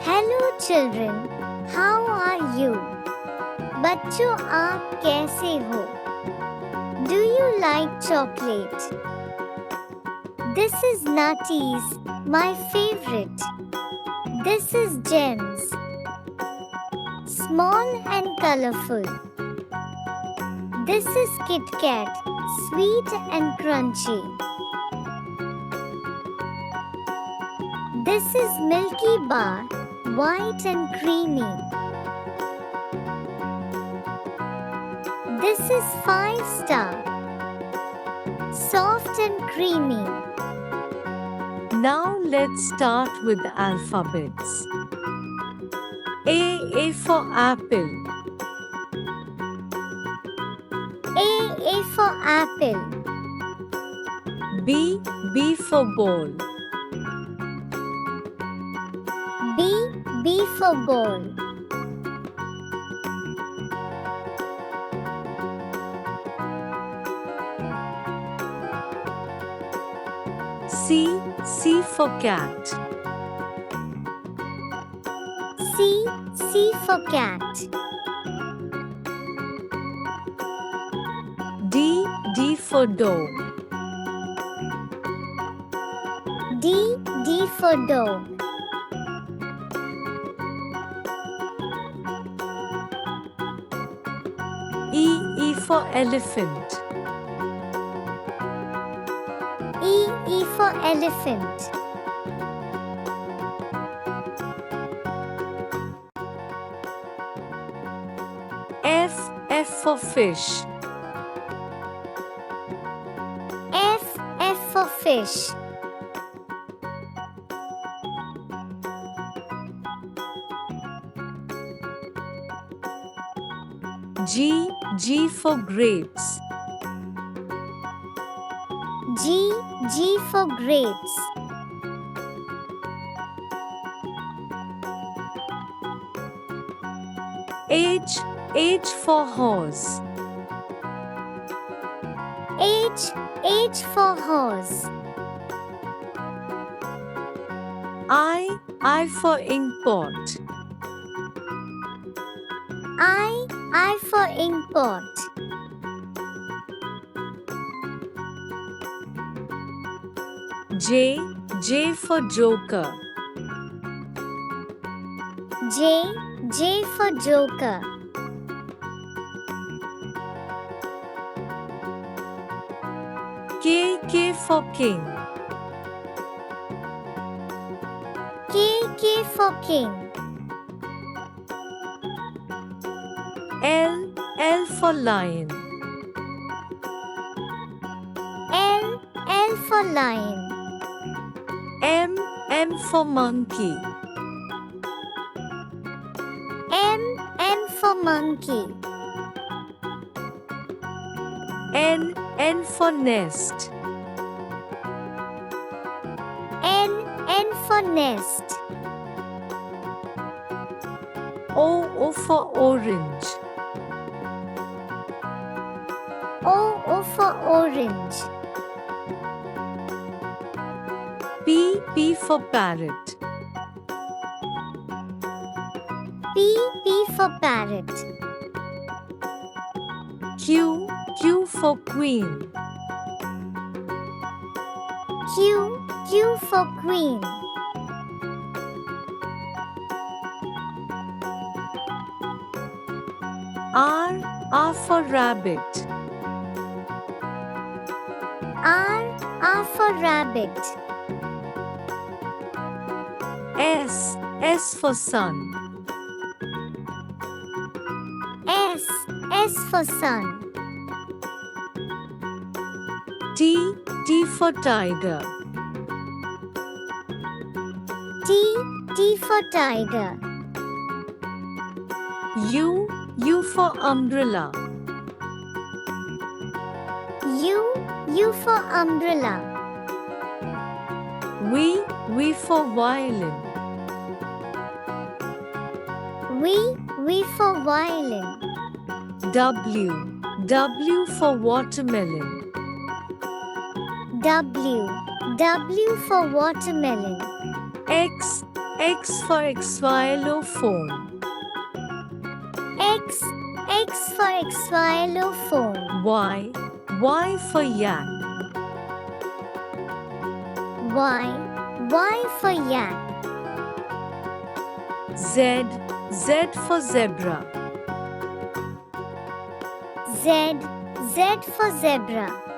Hello children, how are you? बच्चों आप कैसे हो? Do you like chocolate? This is Nutties, my favorite. This is Gems. Small and colorful. This is Kit Kat, sweet and crunchy. This is Milky Bar, white and creamy. This is 5-star, soft and creamy. Now let's start with the alphabets. A for apple. A for apple. B for ball. B for ball. C for cat. C for cat. D for dog. D for dog. E for elephant. E for elephant. F for fish. F for fish. G for grapes. G for grapes. H for horse. H for horse. I for ink pot. I for ink pot. J for joker. J for joker. K for king. K for king. L for lion. L for lion. M for monkey. M for monkey. N for nest. N for nest. O for orange. O for orange. P for parrot. P for parrot. Q for queen. Q for queen. R for rabbit. R for rabbit. S for sun. S for sun. T for tiger. T for tiger. U for umbrella. U for umbrella. V for violin. V for violin. W for watermelon. W for watermelon. X X for xylophone. X for xylophone. Y for yak. Y for yak. Z for zebra. Z for zebra.